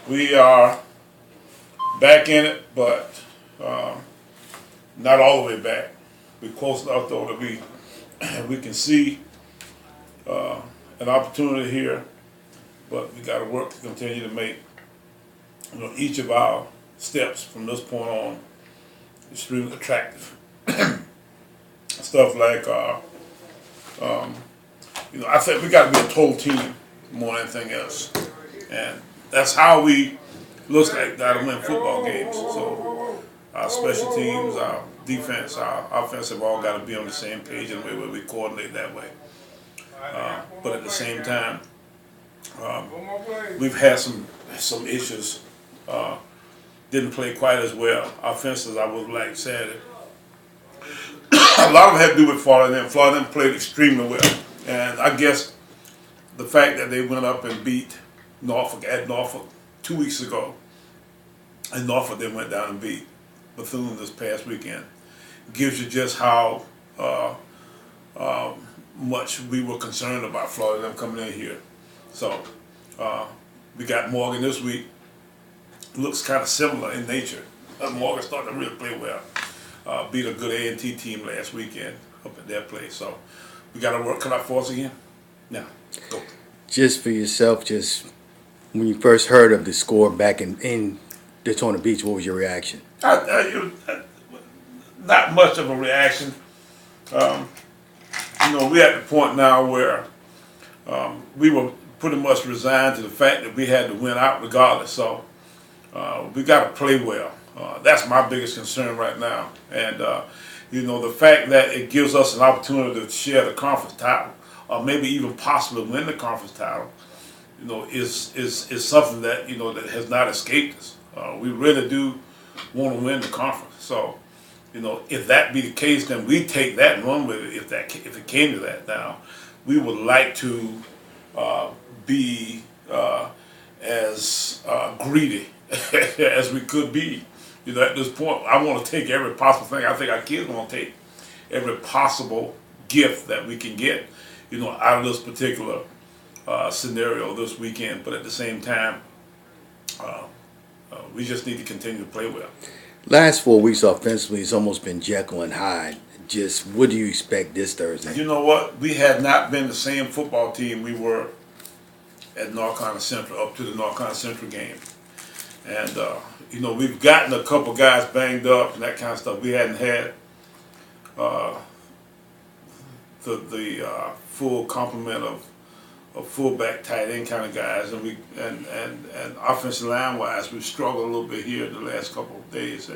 We are back in it, but not all the way back. We're close enough though that we can see an opportunity here, but we got to work to continue to make each of our steps from this point on extremely attractive. Stuff like I think we got to be a total team more than anything else, and that's how we looks like got to win football games. So our special teams, our defense, our offense have all got to be on the same page and we coordinate that way. But at the same time, we've had some issues. Didn't play quite as well offensively as I would like Saturday. A lot of them had to do with Florida, and Florida played extremely well. And I guess the fact that they went up and beat Norfolk at Norfolk 2 weeks ago, and Norfolk then went down and beat Bethune this past weekend, gives you just how much we were concerned about Florida them coming in here. So we got Morgan this week. Looks kind of similar in nature. Morgan started to really play well. Beat a good A&T team last weekend up at their place. So we got to work cut out for us again. Now, go. Just for yourself, just when you first heard of the score back in Daytona Beach, what was your reaction? Not much of a reaction. We're at the point now where we were pretty much resigned to the fact that we had to win out regardless. So we got to play well. That's my biggest concern right now. And, the fact that it gives us an opportunity to share the conference title, or maybe even possibly win the conference title, is something that, that has not escaped us. We really do want to win the conference. So, if that be the case, then we take that and run with it if it came to that. Now, we would like to be as greedy as we could be. At this point, I want to take every possible thing. I think our kids want to take every possible gift that we can get, out of this particular scenario this weekend. But at the same time, we just need to continue to play well. Last 4 weeks offensively, it's almost been Jekyll and Hyde. Just what do you expect this Thursday? You know what? We had not been the same football team we were at North Carolina Central up to the North Carolina Central game. And, we've gotten a couple guys banged up and that kind of stuff. We hadn't had the full complement of fullback, tight end kind of guys, and offensive line wise, we've struggled a little bit here in the last couple of days.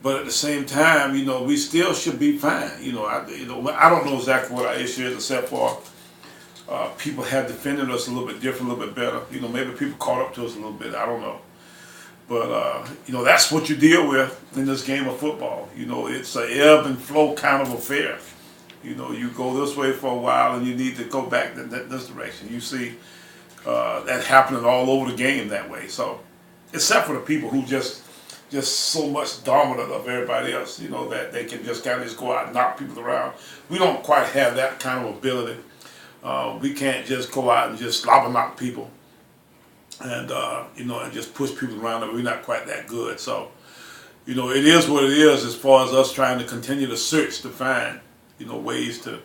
But at the same time, we still should be fine. I don't know exactly what our issue is, except for people have defended us a little bit different, a little bit better. Maybe people caught up to us a little bit. I don't know. But, that's what you deal with in this game of football. It's an ebb and flow kind of affair. You go this way for a while and you need to go back this direction. You see that happening all over the game that way. So, except for the people who just so much dominant of everybody else, that they can just kind of just go out and knock people around. We don't quite have that kind of ability. We can't just go out and just slobber knock people and and just push people around. We're not quite that good. So, it is what it is as far as us trying to continue to search to find, ways to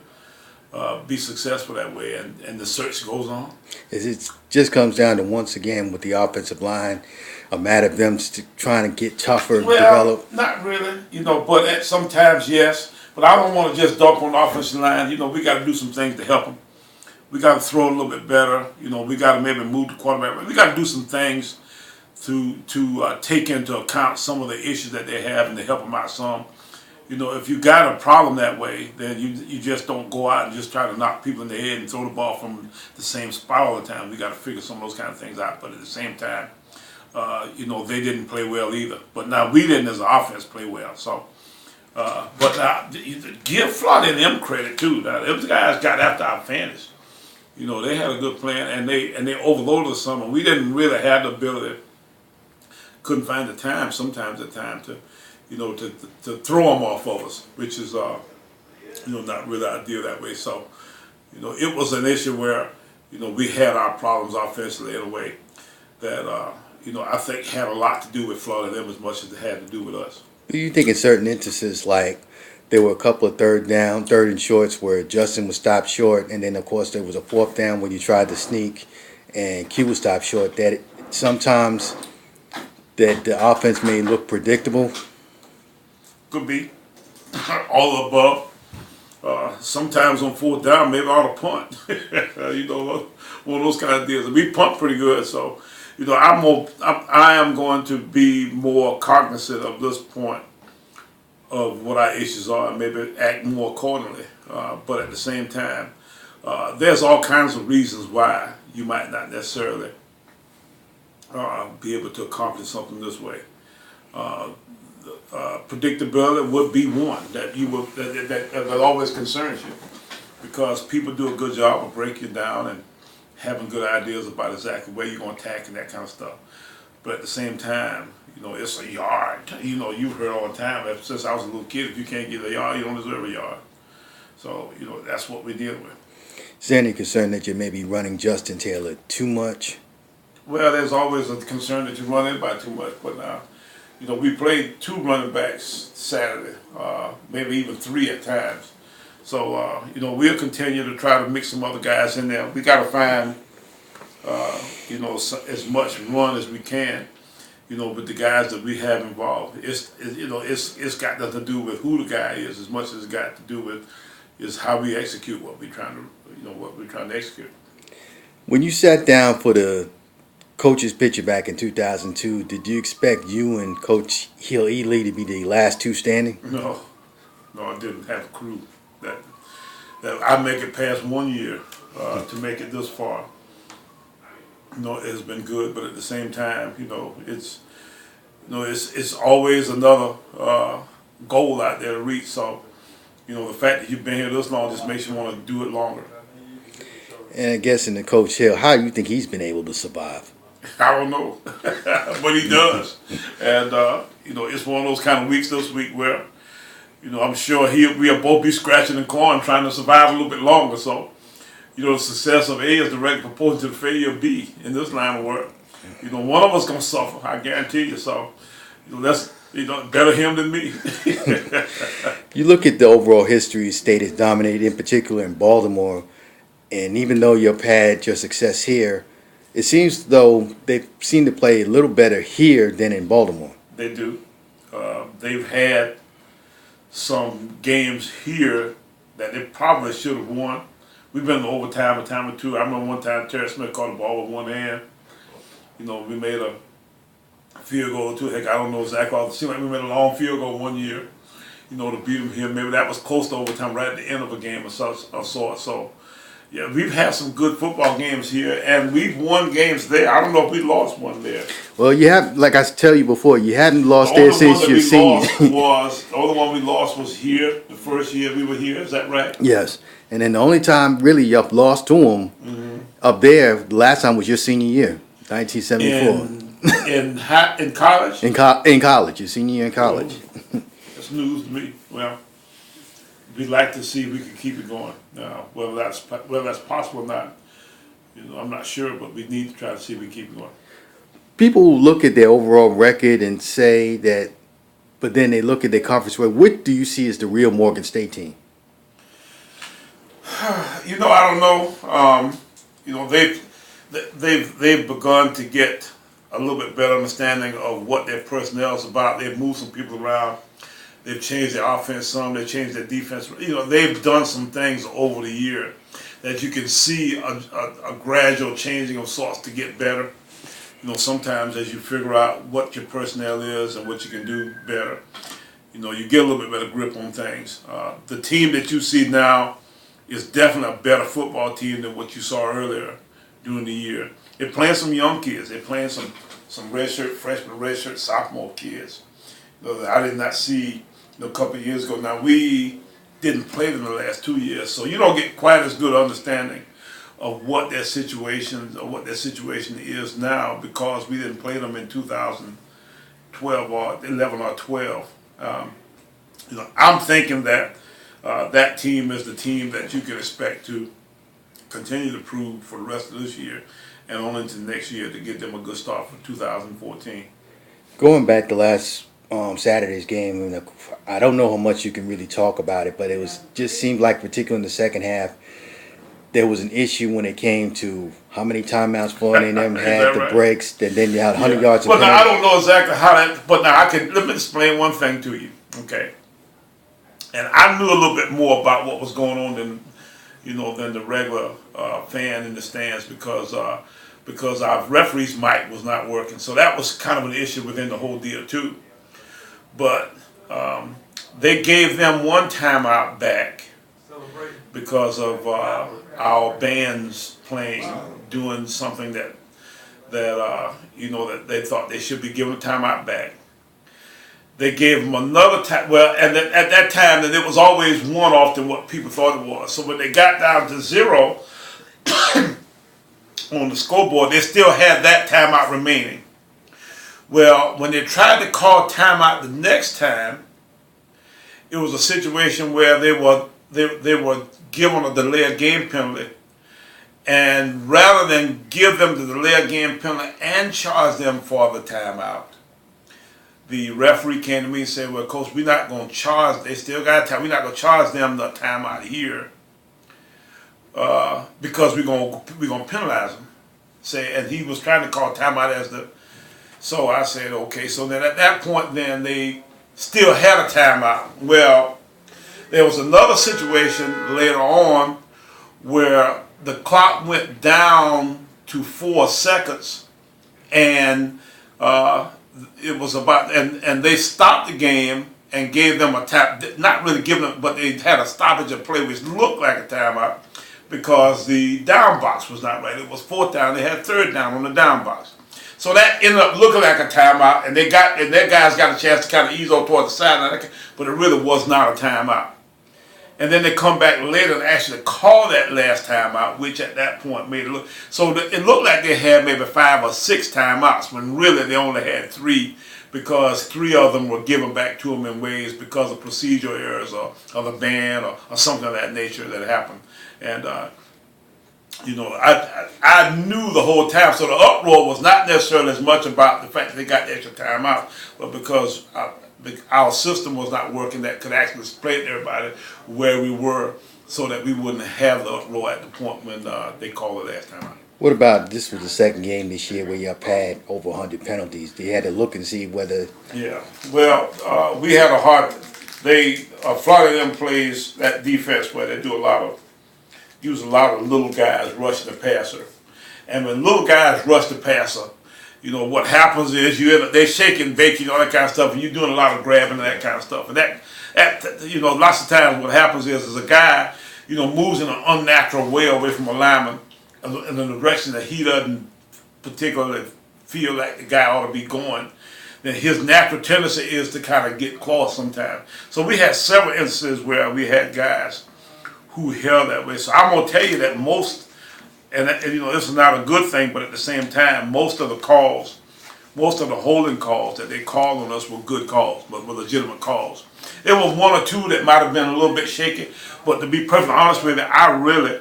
be successful that way, and the search goes on. It just comes down to, once again, with the offensive line, a matter of them trying to get tougher, develop. Not really, but sometimes yes. But I don't want to just dump on the offensive line. We got to do some things to help them. We got to throw a little bit better. We got to maybe move the quarterback. We got to do some things to take into account some of the issues that they have and to help them out some. If you got a problem that way, then you just don't go out and just try to knock people in the head and throw the ball from the same spot all the time. We got to figure some of those kind of things out. But at the same time, they didn't play well either. But now we didn't, as an offense, play well. So, but now give Florida and them credit too. Now, those guys got after our fans. They had a good plan and they overloaded us some. And we didn't really have the ability. Couldn't find the time sometimes to to throw them off of us, which is not really ideal that way. So, it was an issue where we had our problems offensively in a way. that I think had a lot to do with Florida them as much as it had to do with us. Do you think in certain instances, like there were a couple of third and shorts where Justin was stopped short, and then of course there was a fourth down when you tried to sneak, and Q was stopped short. That sometimes that the offense may look predictable. Could be all above. Sometimes on fourth down, maybe I ought to punt. One of those kind of deals. We punt pretty good, so I am going to be more cognizant of this point of what our issues are and maybe act more accordingly. But at the same time, there's all kinds of reasons why you might not necessarily be able to accomplish something this way. Predictability would be one that always concerns you, because people do a good job of breaking you down and having good ideas about exactly where you're going to attack and that kind of stuff. But at the same time, it's a yard. You've heard all the time, ever since I was a little kid, if you can't get a yard, you don't deserve a yard. So, that's what we deal with. Is there any concern that you may be running Justin Taylor too much? Well, there's always a concern that you run anybody too much, but now, we played 2 running backs Saturday, maybe even 3 at times. So, we'll continue to try to mix some other guys in there. We got to find, as much run as we can, with the guys that we have involved. It's got nothing to do with who the guy is as much as it's got to do with is how we execute what we're trying to execute. When you sat down for the coach's picture back in 2002, did you expect you and Coach Hill Ely to be the last 2 standing? No, I didn't have a clue that I make it past 1 year to make it this far. It's been good, but at the same time, it's always another goal out there to reach. So, the fact that you've been here this long just makes you want to do it longer. And I guess in the Coach Hill, how do you think he's been able to survive? I don't know, but he does. And, it's one of those kind of weeks this week where, I'm sure we'll both be scratching and clawing trying to survive a little bit longer. So, the success of A is direct proportion to the failure of B in this line of work. One of us going to suffer, I guarantee you. So, that's, better him than me. You look at the overall history, state has dominated, in particular in Baltimore, and even though you've had your success here, it seems though they seem to play a little better here than in Baltimore. They do. They've had some games here that they probably should have won. We've been in overtime a time or two. I remember one time Terry Smith caught the ball with one hand. We made a field goal or two. Heck, I don't know exactly. It seemed like we made a long field goal one year, to beat them here. Maybe that was close to overtime right at the end of a game of sort. So, yeah, we've had some good football games here, and we've won games there. I don't know if we lost one there. Well, you have, like I tell you before, you haven't lost there since your senior. The only one we lost was here, the first year we were here. Is that right? Yes. And then the only time really you've lost to them up there, the last time was your senior year, 1974. In college? In college, your senior year in college. That's news to me. Well, we'd like to see if we can keep it going. Whether that's possible or not, I'm not sure, but we need to try to see if we can keep it going. People look at their overall record and say that, but then they look at their conference record. What do you see as the real Morgan State team? I don't know. They've begun to get a little bit better understanding of what their personnel is about. They've moved some people around. They've changed their offense some. They've changed their defense. They've done some things over the year that you can see a gradual changing of sorts to get better. Sometimes as you figure out what your personnel is and what you can do better, you get a little bit better grip on things. The team that you see now is definitely a better football team than what you saw earlier during the year. They're playing some young kids. They're playing some redshirt freshmen, redshirt sophomore kids. I did not see a couple of years ago. Now, we didn't play them the last 2 years, so you don't get quite as good understanding of what their situation is now because we didn't play them in 2012 or 11 or 12. I'm thinking that that team is the team that you can expect to continue to prove for the rest of this year and on into next year to get them a good start for 2014. Going back to last Saturday's game, I don't know how much you can really talk about it, but it was just seemed like, particularly in the second half, there was an issue when it came to how many timeouts Florida A&M Is had, that the right? breaks, and then you had 100 Yeah. yards of But now I penalty. don't know exactly how that. But now let me explain one thing to you, okay? And I knew a little bit more about what was going on than the regular fan in the stands because our referee's mic was not working, so that was kind of an issue within the whole deal too. But they gave them one timeout back because of our bands playing, doing something that they thought they should be given a timeout back. They gave them another time. Well, and at that time, then it was always one off than what people thought it was. So when they got down to 0 on the scoreboard, they still had that timeout remaining. Well, when they tried to call timeout the next time, it was a situation where they were given a delayed game penalty, and rather than give them the delayed game penalty and charge them for the timeout, the referee came to me and said, "Well, coach, we're not going to charge. They still got time. We're not going to charge them the timeout here because we're gonna penalize them." And he was trying to call timeout as the. So I said, okay. So then at that point, then they still had a timeout. Well, there was another situation later on where the clock went down to 4 seconds, and it was about, and they stopped the game and gave them a tap, not really giving them, but they had a stoppage of play which looked like a timeout because the down box was not right. It was 4th down. They had 3rd down on the down box. So that ended up looking like a timeout, and their guys got a chance to kind of ease off toward the sideline, but it really was not a timeout. And then they come back later and actually call that last timeout, which at that point made it look. So it looked like they had maybe 5 or 6 timeouts, when really they only had 3, because 3 of them were given back to them in ways because of procedural errors or the ban or something of that nature that happened. And I knew the whole time, so the uproar was not necessarily as much about the fact that they got the extra timeout, but because our system was not working that could actually explain to everybody where we were, so that we wouldn't have the uproar at the point when they called the last timeout. What about this was the second game this year where you had over 100 penalties? They had to look and see whether. Yeah, well, we had a hard. Florida them plays that defense where they use a lot of little guys rushing the passer, and when little guys rush the passer, what happens is they shake and bake, all that kind of stuff, and you're doing a lot of grabbing and that kind of stuff, and that lots of times what happens is a guy moves in an unnatural way away from a lineman in the direction that he doesn't particularly feel like the guy ought to be going. Then his natural tendency is to kind of get close sometimes. So we had several instances where we had guys who held that way. So I'm gonna tell you that most, and this is not a good thing, but at the same time, most of the holding calls that they called on us were good calls, but were legitimate calls. There was 1 or 2 that might have been a little bit shaky, but to be perfectly honest with you, I really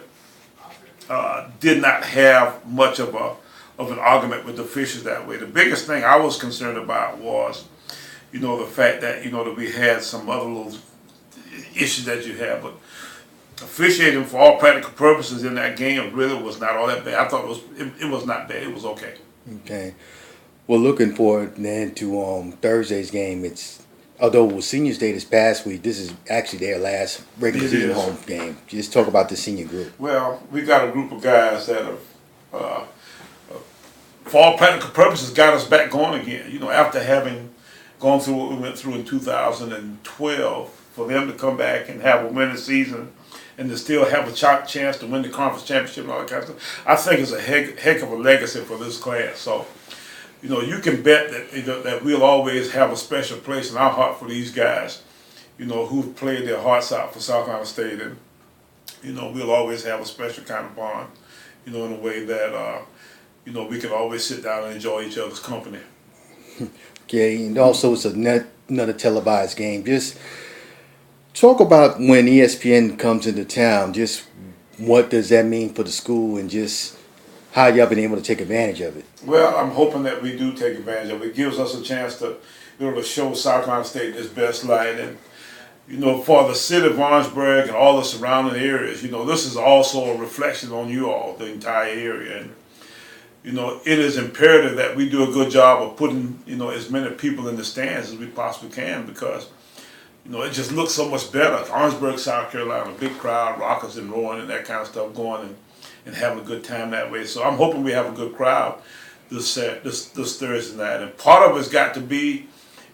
did not have much of an argument with the officials that way. The biggest thing I was concerned about was, the fact that that we had some other little issues that you have, but officiating for all practical purposes in that game really was not all that bad. I thought it was not bad. It was okay. Okay. Well, looking forward then to Thursday's game. Although it was Seniors Day this past week, this is actually their last regular season home game. Just talk about the senior group. Well, we got a group of guys that have, for all practical purposes, got us back going again. After having gone through what we went through in 2012, for them to come back and have a winning season and to still have a chance to win the conference championship and all that kind of stuff, I think it's a heck of a legacy for this class. So, you can bet that we'll always have a special place in our heart for these guys, who've played their hearts out for South Carolina State, and we'll always have a special kind of bond, in a way that we can always sit down and enjoy each other's company. Okay, and also it's another televised game. Just talk about when ESPN comes into town. Just what does that mean for the school, and just How y'all been able to take advantage of it? Well, I'm hoping that we do take advantage of it. It gives us a chance to, to show South Carolina State its best light. And, for the city of Orangeburg and all the surrounding areas, this is also a reflection on you all, the entire area. And, it is imperative that we do a good job of putting, as many people in the stands as we possibly can, because, it just looks so much better. Orangeburg, South Carolina, big crowd, rockers and roaring and that kind of stuff going, and having a good time that way. So I'm hoping we have a good crowd this Thursday night. And part of it's got to be,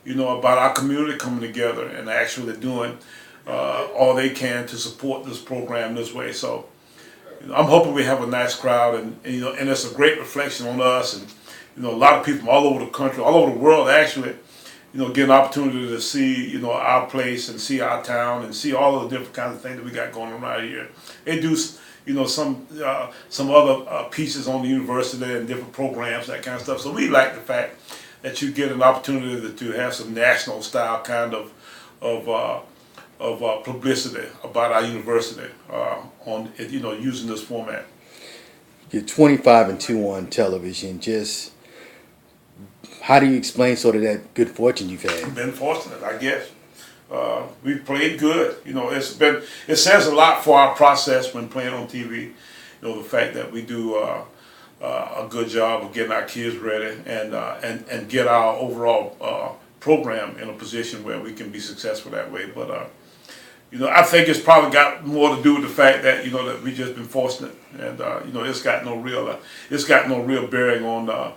about our community coming together and actually doing all they can to support this program this way. So I'm hoping we have a nice crowd, and it's a great reflection on us. And a lot of people from all over the country, all over the world, actually, get an opportunity to see, our place and see our town and see all of the different kinds of things that we got going on right here. They do, some other pieces on the university and different programs, that kind of stuff. So we like the fact that you get an opportunity to have some national style kind of publicity about our university on using this format. You're 25-2 on television. Just how do you explain sort of that good fortune you've had? Been fortunate, I guess. We've played good. It says a lot for our process when playing on TV. The fact that we do a good job of getting our kids ready and get our overall program in a position where we can be successful that way. But I think it's probably got more to do with the fact that that we just been fortunate, and it's got no real bearing on on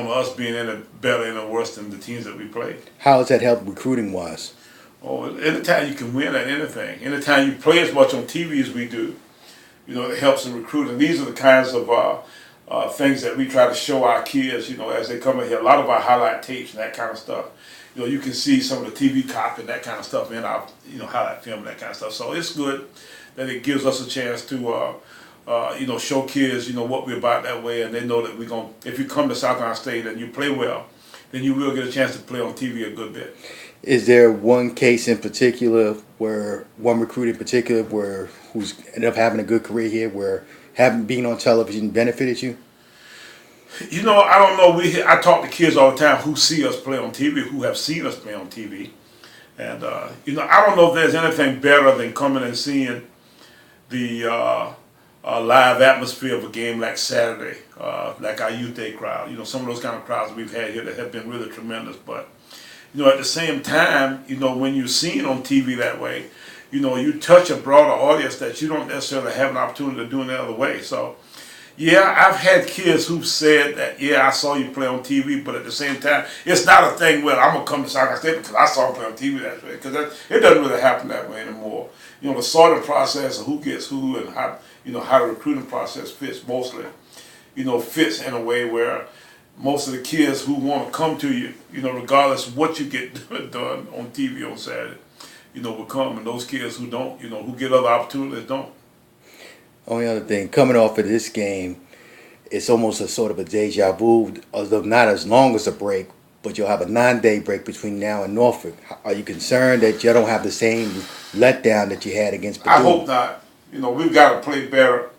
us being any better and worse than the teams that we play. How has that helped recruiting wise? Oh, anytime you can win at anything, anytime you play as much on TV as we do, it helps in recruiting. These are the kinds of things that we try to show our kids, as they come in here. A lot of our highlight tapes and that kind of stuff. You can see some of the TV copy and that kind of stuff in our, highlight film and that kind of stuff. So it's good that it gives us a chance to, show kids, what we're about that way, and they know that if you come to South Carolina State and you play well, then you will get a chance to play on TV a good bit. Is there one case in particular one recruit in particular who's ended up having a good career here, where being on television benefited you? I don't know. I talk to kids all the time who see us play on TV, who have seen us play on TV. And, I don't know if there's anything better than coming and seeing the live atmosphere of a game like Saturday, like our Youth Day crowd. Some of those kind of crowds we've had here that have been really tremendous. But, at the same time, when you're seen on TV that way, you touch a broader audience that you don't necessarily have an opportunity to do in the other way. So, yeah, I've had kids who've said that, yeah, I saw you play on TV, but at the same time, it's not a thing where I'm going to come to South Carolina State because I saw him play on TV that way, because it doesn't really happen that way anymore. The sorting process of who gets who and how, how the recruiting process fits mostly, fits in a way where most of the kids who want to come to you, regardless of what you get done on TV on Saturday, will come, and those kids who don't, who get other opportunities don't. Only other thing, coming off of this game, it's almost a sort of a deja vu, although not as long as a break, but you'll have a 9-day break between now and Norfolk. Are you concerned that you don't have the same letdown that you had against Purdue? I hope not. We've got to play better,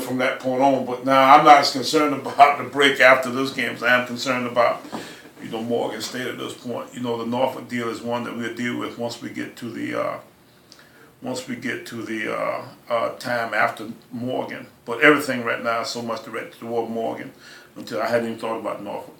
from that point on. But now I'm not as concerned about the break after this game as I am concerned about, Morgan State at this point. The Norfolk deal is one that we'll deal with once we get to the time after Morgan. But everything right now is so much directed toward Morgan until I hadn't even thought about Norfolk.